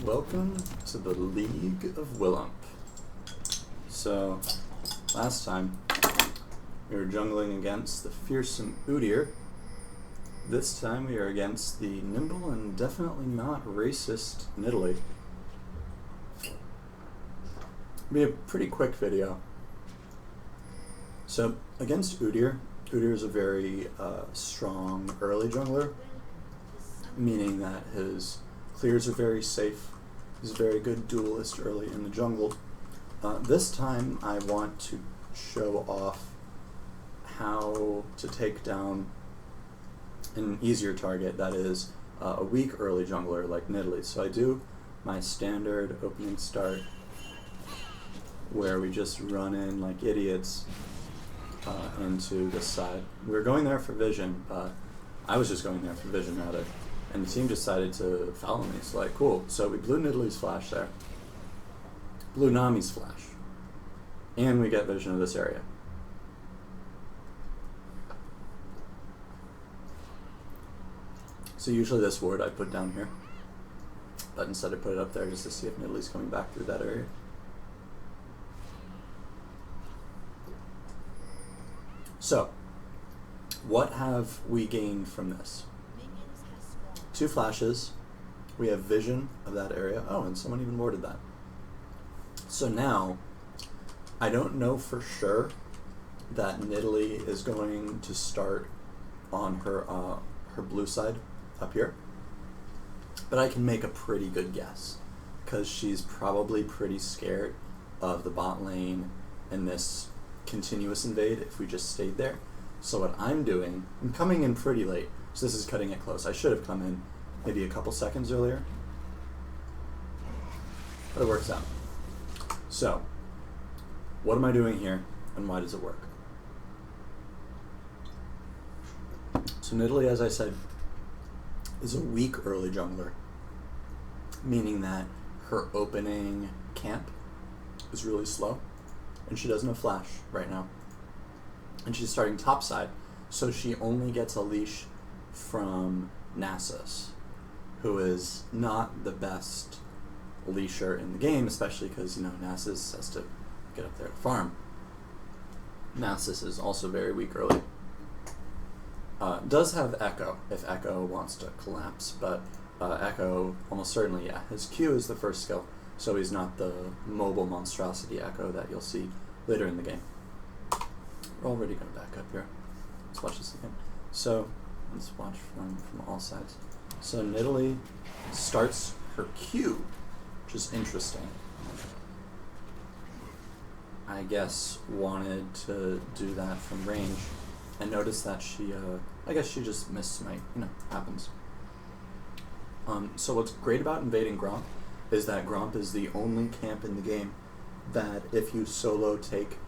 Welcome to the League of Willump. So, last time we were jungling against the fearsome Udyr. This time we are against the nimble and definitely not racist nidalee. It'll be a pretty quick video. So, against Udyr, Udyr is a very strong early jungler, meaning that his clears are very safe. He's a very good duelist early in the jungle. This time I want to show off how to take down an easier target that is a weak early jungler like nidalee. So I do my standard opening start where we just run in like idiots into this side. We were going there for vision, but I was just going there for vision rather. And the team decided to follow me. It's like, cool. So we blew Nidalee's flash there. Blew Nami's flash. And we get vision of this area. So usually this ward I put down here. But instead I put it up there just to see if Nidalee's coming back through that area. So, what have we gained from this? 2 flashes, we have vision of that area. Oh, and someone even warded that. So now, I don't know for sure that nidalee is going to start on her her blue side up here, but I can make a pretty good guess because she's probably pretty scared of the bot lane and this continuous invade if we just stayed there. So what I'm doing, I'm coming in pretty late. So this is cutting it close. I should have come in maybe a couple seconds earlier, but it works out. So, what am I doing here, and why does it work? So nidalee, as I said, is a weak early jungler, meaning that her opening camp is really slow, and she doesn't have flash right now. And she's starting topside, so she only gets a leash from Nasus, who is not the best leasher in the game, especially because, you know, Nasus has to get up there to farm. Nasus is also very weak early. Does have Echo, if Echo wants to collapse, but Echo, almost certainly, yeah, his Q is the first skill, so he's not the mobile monstrosity Echo that you'll see later in the game. We're already going to back up here. Let's watch this again. So, let's watch from all sides. So nidalee starts her Q, which is interesting. I guess wanted to do that from range, and notice that she, I guess she just missed smite. You know, happens. So what's great about invading Gromp is that Gromp is the only camp in the game that if you solo take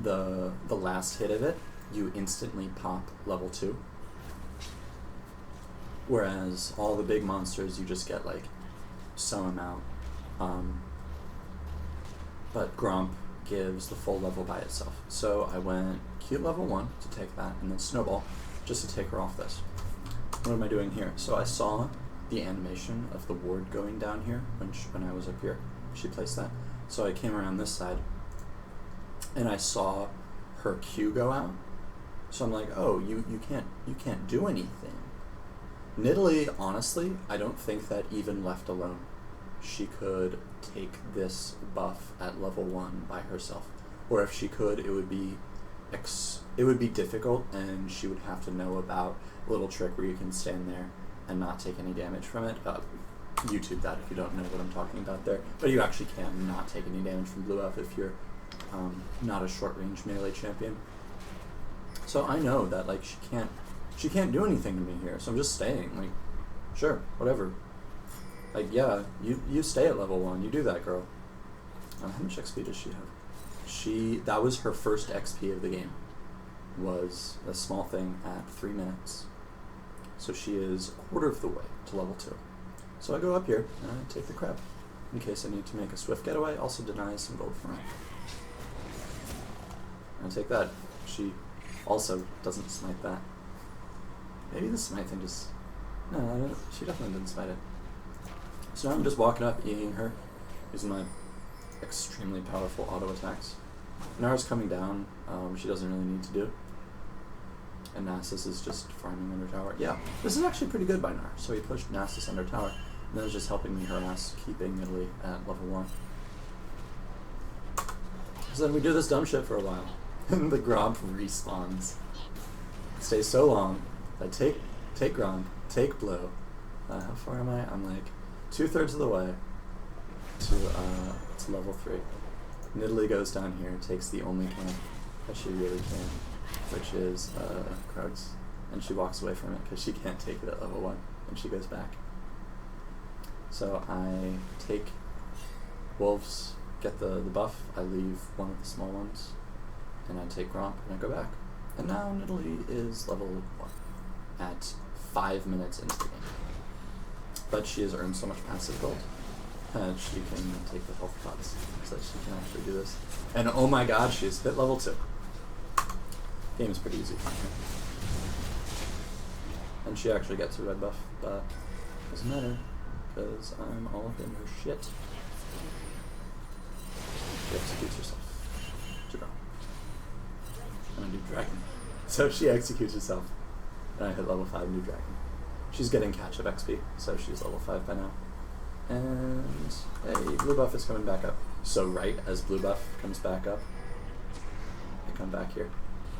the last hit of it, you instantly pop level 2. Whereas all the big monsters, you just get like some amount. But Gromp gives the full level by itself. So I went Q level 1 to take that, and then Snowball just to take her off this. What am I doing here? So I saw the animation of the ward going down here when I was up here. She placed that. So I came around this side, and I saw her Q go out. So I'm like, oh, you can't do anything. Nidalee, honestly, I don't think that even left alone, she could take this buff at level 1 by herself. Or if she could, it would be difficult, and she would have to know about a little trick where you can stand there and not take any damage from it. YouTube that if you don't know what I'm talking about there. But you actually can not take any damage from blue buff if you're not a short range melee champion. So I know that like she can't do anything to me here, so I'm just staying. Like, sure, whatever. Like, yeah, you stay at level 1. You do that, girl. How much XP does she have? That was her first XP of the game. Was a small thing at 3 minutes. So she is a quarter of the way to level 2. So I go up here and I take the crab in case I need to make a swift getaway. Also denies some gold for me. I take that. She also doesn't smite that. Maybe the smite thing just... No, she definitely didn't smite it. So now I'm just walking up, eating her, using my extremely powerful auto attacks. Nara's coming down, she doesn't really need to do. And Nasus is just farming under tower. Yeah, this is actually pretty good by Nar. So he pushed Nasus under tower, and that was just helping me harass, keeping nidalee at level 1. So then we do this dumb shit for a while, and the Gromp respawns. Stays so long, I take Gromp, take Blow. How far am I? I'm like 2/3 of the way to level 3. Nidalee goes down here, takes the only camp that she really can, which is Krugs, and she walks away from it because she can't take it at level 1, and she goes back. So I take Wolves, get the buff, I leave one of the small ones, and I take Gromp, and I go back. And now Nidalee is level 1 at 5 minutes into the game. But she has earned so much passive gold that she can take the health pots so that she can actually do this. And oh my god, she's hit level 2. Game is pretty easy for her. And she actually gets a red buff, but doesn't matter, because I'm all up in her shit. She executes herself. To draw. And I do dragon. So she executes herself. And I hit level 5 new dragon. She's getting catch-up XP, so she's level 5 by now. And hey, blue buff is coming back up. So right as blue buff comes back up, I come back here.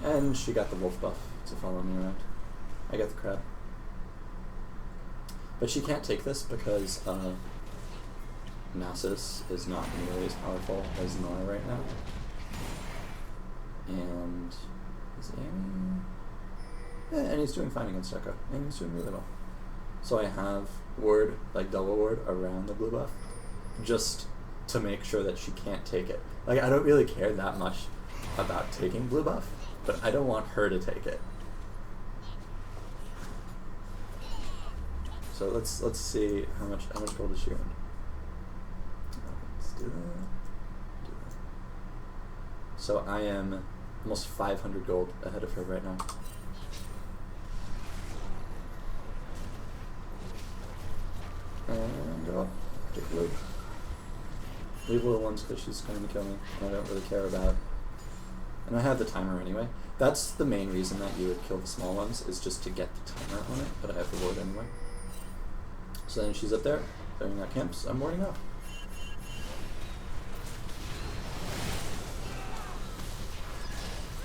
And she got the wolf buff to follow me around. I get the crab. But she can't take this because Nasus is not nearly as powerful as Nora right now. And is Amy? Yeah, and he's doing fine against Echo. And he's doing really well. So I have ward, like double ward, around the blue buff, just to make sure that she can't take it. Like, I don't really care that much about taking blue buff, but I don't want her to take it. So let's see how much gold does she earn. Let's do that. So I am almost 500 gold ahead of her right now. And go up, take blue. Leave little ones because she's going to kill me, and I don't really care about. And I have the timer anyway. That's the main reason that you would kill the small ones, is just to get the timer on it, but I have the ward anyway. So then she's up there, clearing out camps, I'm warding up.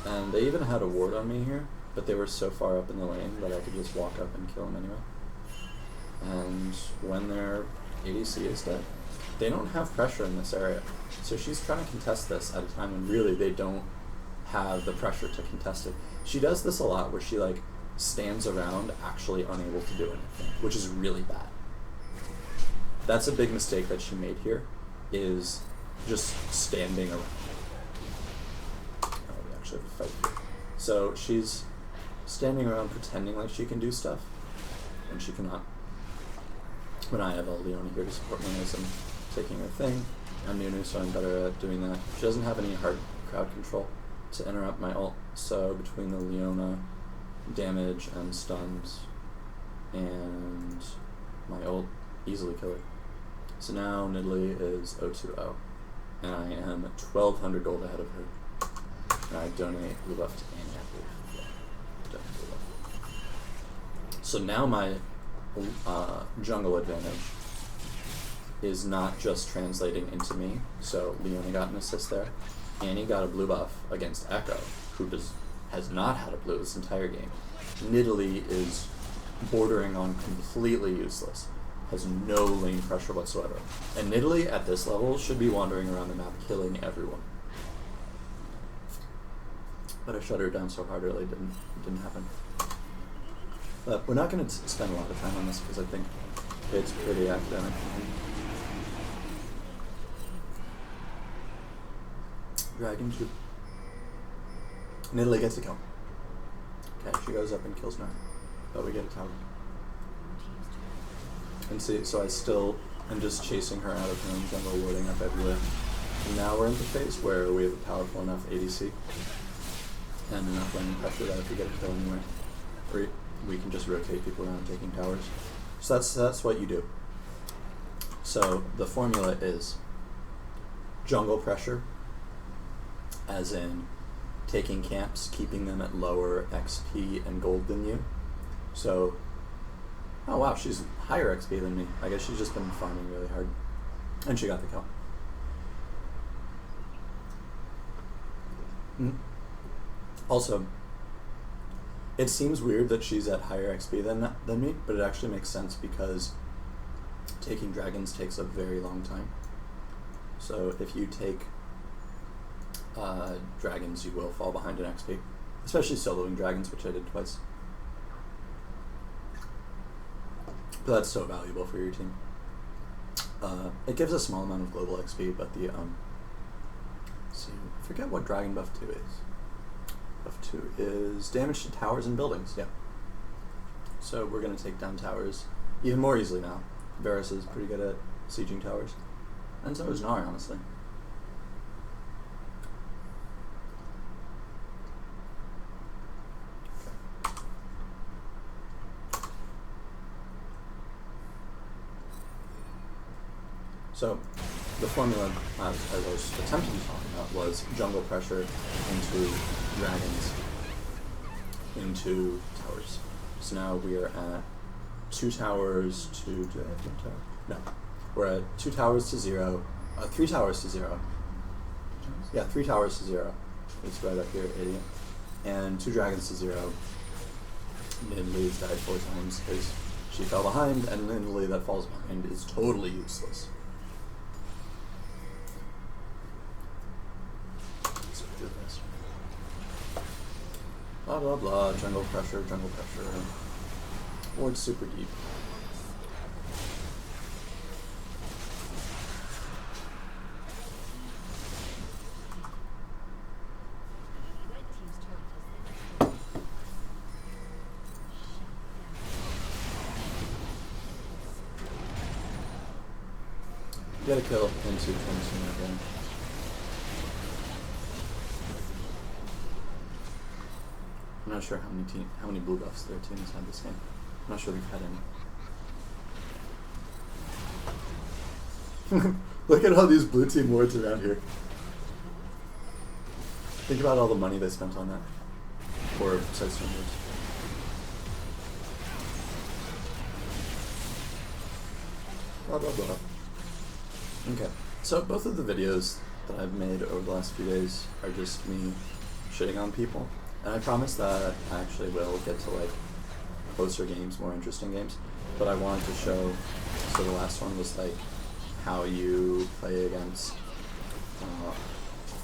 And they even had a ward on me here, but they were so far up in the lane that I could just walk up and kill them anyway. And when their ADC is dead, they don't have pressure in this area. So she's trying to contest this at a time when really they don't have the pressure to contest it. She does this a lot where she like stands around actually unable to do anything, which is really bad. That's a big mistake that she made here, is just standing around. Oh, we actually have a fight here. So she's standing around pretending like she can do stuff, and she cannot. When I have a Leona here to support me as I'm taking her thing, I'm Nunu, so I'm better at doing that. She doesn't have any hard crowd control to interrupt my ult, so between the Leona damage and stuns and my ult, easily kill her. So now Nidalee is 0-2-0, and I am 1,200 gold ahead of her. And I donate blue buff to Annie, I believe. Yeah, donate blue buff. So now my jungle advantage is not just translating into me. So Leona got an assist there. Annie got a blue buff against Echo, who has not had a blue this entire game. Nidalee is bordering on completely useless. Has no lane pressure whatsoever. And Nidalee at this level should be wandering around the map killing everyone. But I shut her down so hard early, it didn't happen. But we're not going to spend a lot of time on this because I think it's pretty academic. Dragon shoot. Nidalee gets a kill. Okay, she goes up and kills Nara. But we get a tower. And see, so I still am just chasing her out of range and we're warding up everywhere. And now we're in the phase where we have a powerful enough ADC and enough lane pressure that if we get a kill anywhere, we can just rotate people around taking towers. So that's what you do. So the formula is jungle pressure, as in taking camps, keeping them at lower XP and gold than you. So, oh wow, she's higher XP than me. I guess she's just been farming really hard. And she got the kill. Also, it seems weird that she's at higher XP than me, but it actually makes sense because taking dragons takes a very long time. So if you take dragons, you will fall behind in XP, especially soloing dragons, which I did twice. But that's so valuable for your team. It gives a small amount of global XP, but the see, I forget what dragon buff 2 is. Buff 2 is damage to towers and buildings. Yeah. So we're gonna take down towers even more easily now. Varus is pretty good at sieging towers, and so is Nar, honestly. So the formula, as I was attempting to talk about, was jungle pressure into dragons, into towers. So now we are at 2 towers to, do I have 1 tower? No. We're at 2 towers to 0, 3 towers to 0. Yeah, 3 towers to 0. It's right up here, idiot. And 2 dragons to 0. Nidalee died 4 times because she fell behind, and Nidalee that falls behind is totally useless. Blah blah blah, jungle pressure, ward super deep. Get a kill into 22 again. I'm not sure how many blue buffs their team has had this game. I'm not sure they've had any. Look at all these blue team wards around here. Think about all the money they spent on that. For Sidestone wards. Blah blah blah. Okay, so both of the videos that I've made over the last few days are just me shitting on people. And I promise that I actually will get to like closer games, more interesting games. But I wanted to show, so the last one was like how you play against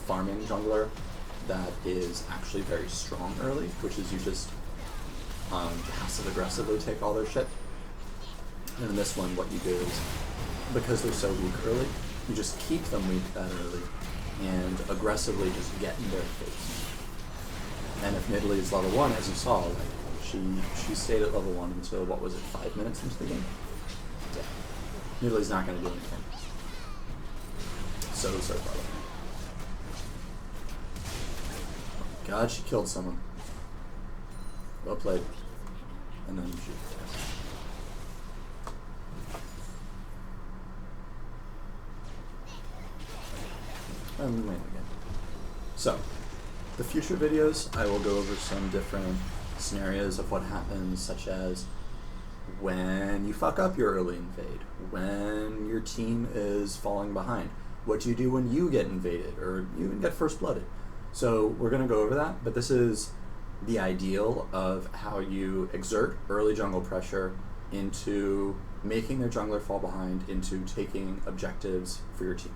farming jungler that is actually very strong early, which is you just passive aggressively take all their shit. And in this one, what you do is, because they're so weak early, you just keep them weak that early and aggressively just get in their face. And if Nidalee is level 1, as you saw, like she stayed at level 1 until, what was it, 5 minutes into the game? Yeah. Nidalee's not going to do anything. So far. Oh my god, she killed someone. Well played. And then she passed. And win again. So, the future videos, I will go over some different scenarios of what happens, such as when you fuck up your early invade, when your team is falling behind, what do you do when you get invaded, or you even get first blooded. So we're going to go over that, but this is the ideal of how you exert early jungle pressure into making their jungler fall behind, into taking objectives for your team.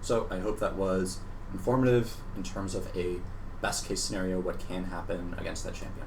So I hope that was informative in terms of a best case scenario, what can happen against that champion.